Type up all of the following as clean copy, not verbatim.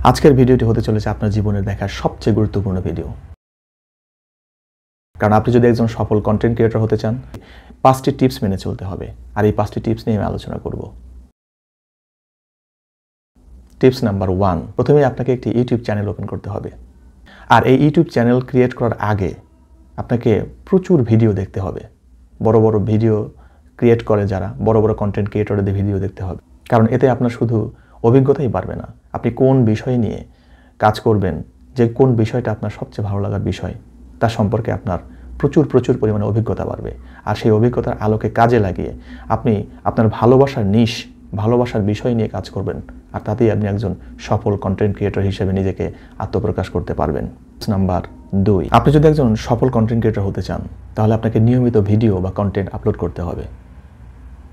আজকের ভিডিওটি হতে চলেছে আপনার জীবনের দেখা সবচেয়ে গুরুত্বপূর্ণ ভিডিও। কারণ আপনি যদি একজন সফল কন্টেন্ট ক্রিয়েটর হতে চান, 5টি টিপস মেনে চলতে হবে। আর এই 5টি টিপস নিয়ে আমি আলোচনা করব। টিপস নাম্বার 1, প্রথমেই আপনাকে একটি ইউটিউব চ্যানেল ওপেন করতে হবে। আর এই ইউটিউব চ্যানেল ক্রিয়েট করার আগে আপনাকে প্রচুর ভিডিও দেখতে হবে। বড় বড় ভিডিও ক্রিয়েট করে যারা, বড় বড় কন্টেন্ট ক্রিয়েটরদের ভিডিও দেখতে হবে। কারণ এতে আপনার শুধু অভিজ্ঞতাই বাড়বে না, আপনি কোন বিষয় নিয়ে কাজ করবেন, যে কোন বিষয়টা আপনার সবচেয়ে ভালো লাগার বিষয়, তার সম্পর্কে আপনার প্রচুর পরিমাণে অভিজ্ঞতা বাড়বে। আর সেই অভিজ্ঞতার আলোকে কাজে লাগিয়ে আপনি আপনার ভালোবাসার বিষয় নিয়ে কাজ করবেন। আর তাতেই আপনি একজন সফল কন্টেন্ট ক্রিয়েটর হিসেবে নিজেকে আত্মপ্রকাশ করতে পারবেন। নাম্বার 2, আপনি যদি একজন সফল কন্টেন্ট ক্রিয়েটর হতে চান, তাহলে আপনাকে নিয়মিত ভিডিও বা কন্টেন্ট আপলোড করতে হবে।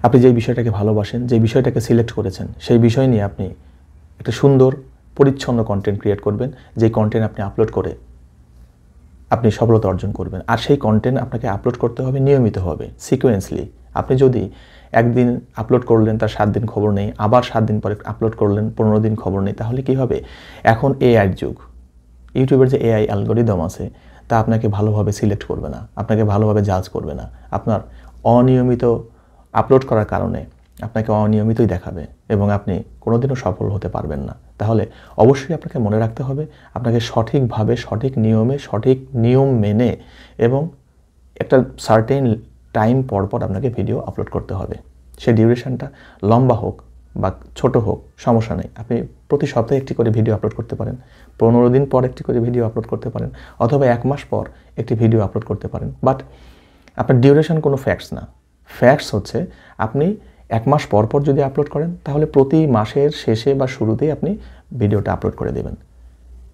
আপনি যেই বিষয়টাকে ভালোবাসেন, যে বিষয়টাকে সিলেক্ট করেছেন, সেই বিষয় নিয়ে আপনি একটা সুন্দর পরিচ্ছন্ন কন্টেন্ট ক্রিয়েট করবেন, যেই কন্টেন্ট আপনি আপলোড করে আপনি সফলতা অর্জন করবেন। আর সেই কন্টেন্ট আপনাকে আপলোড করতে হবে নিয়মিতভাবে, সিকোয়েন্সলি। আপনি যদি একদিন আপলোড করলেন, তার 7 দিন খবর নেই, আবার 7 দিন পরে আপলোড করলেন, 15 দিন খবর নেই, তাহলে কী হবে? এখন এআই যুগ, ইউটিউবের যে এআই অ্যালগরিদম আছে তা আপনাকে ভালোভাবে সিলেক্ট করবে না, আপনাকে ভালোভাবে জাজ করবে না। আপনার অনিয়মিত আপলোড করার কারণে আপনাকে অনিয়মিতই দেখাবে এবং আপনি কোনোদিনও সফল হতে পারবেন না। তাহলে অবশ্যই আপনাকে মনে রাখতে হবে, আপনাকে সঠিকভাবে, সঠিক নিয়ম মেনে এবং একটা সার্টেন টাইম পর আপনাকে ভিডিও আপলোড করতে হবে। সে ডিউরেশনটা লম্বা হোক বা ছোট হোক, সমস্যা নেই। আপনি প্রতি সপ্তাহে একটি করে ভিডিও আপলোড করতে পারেন, 15 দিন পর একটি করে ভিডিও আপলোড করতে পারেন, অথবা 1 মাস পর একটি ভিডিও আপলোড করতে পারেন। বাট আপনার ডিউরেশন কোনো ফ্যাক্টস না। ফ্যাক্টস হচ্ছে আপনি 1 মাস পর যদি আপলোড করেন, তাহলে প্রতি মাসের শেষে বা শুরুতেই আপনি ভিডিওটা আপলোড করে দেবেন।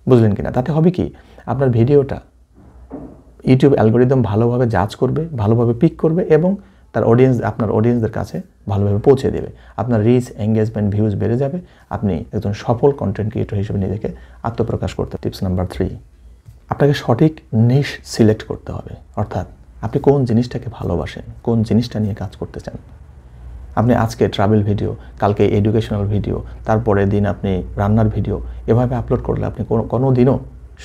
বুঝলেন কিনা? তাতে হবে কি, আপনার ভিডিওটা ইউটিউব অ্যালগরিদম ভালোভাবে জাজ করবে, ভালোভাবে পিক করবে এবং তার আপনার অডিয়েন্সদের কাছে ভালোভাবে পৌঁছে দেবে। আপনার রিচ, এঙ্গেজমেন্ট, ভিউজ বেড়ে যাবে। আপনি একজন সফল কন্টেন্ট ক্রিয়েটর হিসেবে নিজেকে আত্মপ্রকাশ করতে। টিপস নাম্বার 3, আপনাকে সঠিক নিশ সিলেক্ট করতে হবে। অর্থাৎ আপনি কোন জিনিসটাকে ভালোবাসেন, কোন জিনিসটা নিয়ে কাজ করতে চান। আপনি আজকে ট্রাভেল ভিডিও, কালকে এডুকেশনাল ভিডিও, তারপরের দিন আপনি রান্নার ভিডিও, এভাবে আপলোড করলে আপনি কোনো দিনও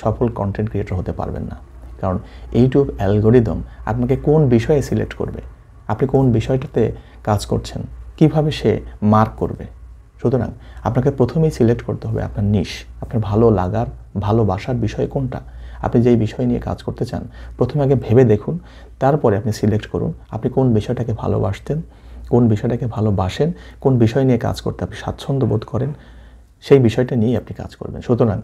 সফল কন্টেন্ট ক্রিয়েটর হতে পারবেন না। কারণ ইউটিউব অ্যালগরিদম আপনাকে কোন বিষয়ে সিলেক্ট করবে, আপনি কোন বিষয়টাতে কাজ করছেন, কিভাবে সে মার্ক করবে। সুতরাং আপনাকে প্রথমেই সিলেক্ট করতে হবে আপনার নিশ, আপনার ভালো লাগার, ভালোবাসার বিষয় কোনটা। আপনি যেই বিষয় নিয়ে কাজ করতে চান, প্রথমে আগে ভেবে দেখুন, তারপরে আপনি সিলেক্ট করুন আপনি কোন বিষয়টাকে ভালোবাসেন, কোন বিষয় নিয়ে কাজ করতে আপনি স্বাচ্ছন্দ্য বোধ করেন, সেই বিষয়টা নিয়ে আপনি কাজ করবেন। সুতরাং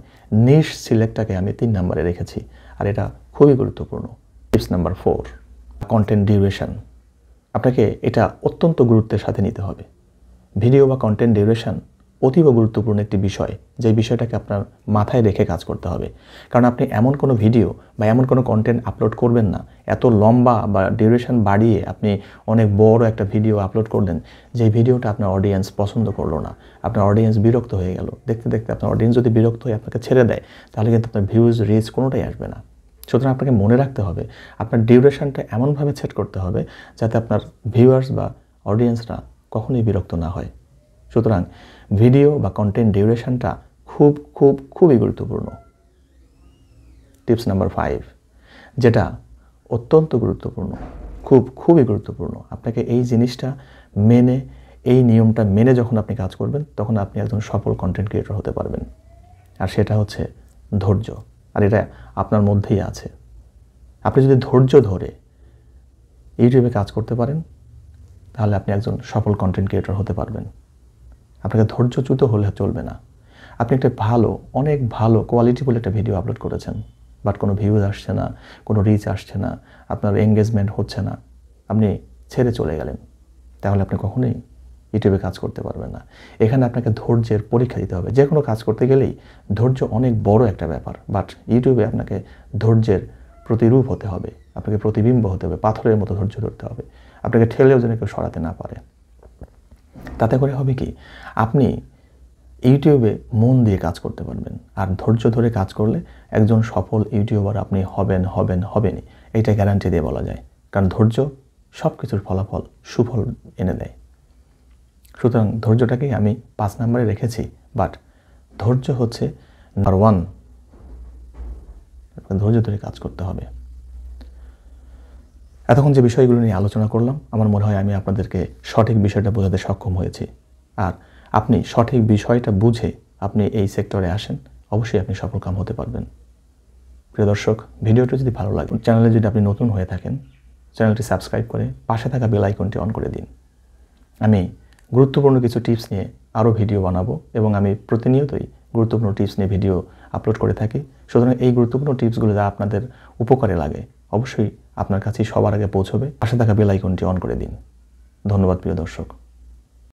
নিশ সিলেক্টটাকে আমি 3 নম্বরে রেখেছি, আর এটা খুবই গুরুত্বপূর্ণ। Tips number 4, content duration. আপনাকে এটা অত্যন্ত গুরুত্বের সাথে নিতে হবে। ভিডিও বা কন্টেন্ট ডিউরেশন অতীব গুরুত্বপূর্ণ একটি বিষয়, যে বিষয়টাকে আপনার মাথায় রেখে কাজ করতে হবে। কারণ আপনি এমন কোনো ভিডিও বা এমন কোনো কন্টেন্ট আপলোড করবেন না, এত লম্বা বা ডিউরেশন বাড়িয়ে আপনি অনেক বড় একটা ভিডিও আপলোড করলেন, যে ভিডিওটা আপনার অডিয়েন্স পছন্দ করলো না, আপনার অডিয়েন্স বিরক্ত হয়ে গেল। দেখতে দেখতে আপনার অডিয়েন্স যদি বিরক্ত হয়ে আপনাকে ছেড়ে দেয়, তাহলে কিন্তু আপনার ভিউজ, রিচ কোনোটাই আসবে না। সুতরাং আপনাকে মনে রাখতে হবে, আপনার ডিউরেশনটা এমনভাবে সেট করতে হবে যাতে আপনার ভিউয়ার্স বা অডিয়েন্সরা কখনোই বিরক্ত না হয়। সুতরাং ভিডিও বা কন্টেন্ট ডিউরেশনটা খুবই গুরুত্বপূর্ণ। টিপস নাম্বার 5, যেটা অত্যন্ত গুরুত্বপূর্ণ, খুবই গুরুত্বপূর্ণ। আপনাকে এই জিনিসটা মেনে, এই নিয়মটা মেনে যখন আপনি কাজ করবেন, তখন আপনি একজন সফল কন্টেন্ট ক্রিয়েটর হতে পারবেন। আর সেটা হচ্ছে ধৈর্য। আর এটা আপনার মধ্যেই আছে। আপনি যদি ধৈর্য ধরে ইউটিউবে কাজ করতে পারেন, তাহলে আপনি একজন সফল কন্টেন্ট ক্রিয়েটর হতে পারবেন। আপনাকে ধৈর্যচ্যুত হলে চলবে না। আপনি একটা অনেক ভালো কোয়ালিটিফুল একটা ভিডিও আপলোড করেছেন, বাট কোনো ভিউজ আসছে না, কোনো রিচ আসছে না, আপনার এঙ্গেজমেন্ট হচ্ছে না, আপনি ছেড়ে চলে গেলেন, তাহলে আপনি কখনোই ইউটিউবে কাজ করতে পারবেন না। এখানে আপনাকে ধৈর্যের পরীক্ষা দিতে হবে। যে কোনো কাজ করতে গেলেই ধৈর্য অনেক বড় একটা ব্যাপার, বাট ইউটিউবে আপনাকে ধৈর্যের প্রতিরূপ হতে হবে, আপনাকে প্রতিবিম্ব হতে হবে, পাথরের মতো ধৈর্য ধরতে হবে। আপনাকে ঠেলেও যেন কেউ সরাতে না পারে। তাতে করে হবে কি, আপনি ইউটিউবে মন দিয়ে কাজ করতে পারবেন। আর ধৈর্য ধরে কাজ করলে একজন সফল ইউটিউবার আপনি হবেনই, এইটা গ্যারান্টি দিয়ে বলা যায়। কারণ ধৈর্য সব কিছুর ফলাফল, সুফল এনে দেয়। সুতরাং ধৈর্যটাকেই আমি 5 নম্বরে রেখেছি। বাট ধৈর্য হচ্ছে নাম্বার 1, ধৈর্য ধরে কাজ করতে হবে। এতক্ষণ যে বিষয়গুলো নিয়ে আলোচনা করলাম, আমার মনে হয় আমি আপনাদেরকে সঠিক বিষয়টা বোঝাতে সক্ষম হয়েছি। আর আপনি সঠিক বিষয়টা বুঝে আপনি এই সেক্টরে আসেন, অবশ্যই আপনি সফলকাম হতে পারবেন। প্রিয় দর্শক, ভিডিওটি যদি ভালো লাগে, চ্যানেলে যদি আপনি নতুন হয়ে থাকেন, চ্যানেলটি সাবস্ক্রাইব করে পাশে থাকা বেল আইকনটি অন করে দিন। আমি গুরুত্বপূর্ণ কিছু টিপস নিয়ে আরও ভিডিও বানাবো এবং আমি প্রতিনিয়তই গুরুত্বপূর্ণ টিপস নিয়ে ভিডিও আপলোড করে থাকি। সুতরাং এই গুরুত্বপূর্ণ টিপসগুলো যা আপনাদের উপকারে লাগে অবশ্যই আপনার কাছে সবার আগে পৌঁছবে। পাশে থাকা বেল আইকনটি অন করে দিন। ধন্যবাদ প্রিয় দর্শক।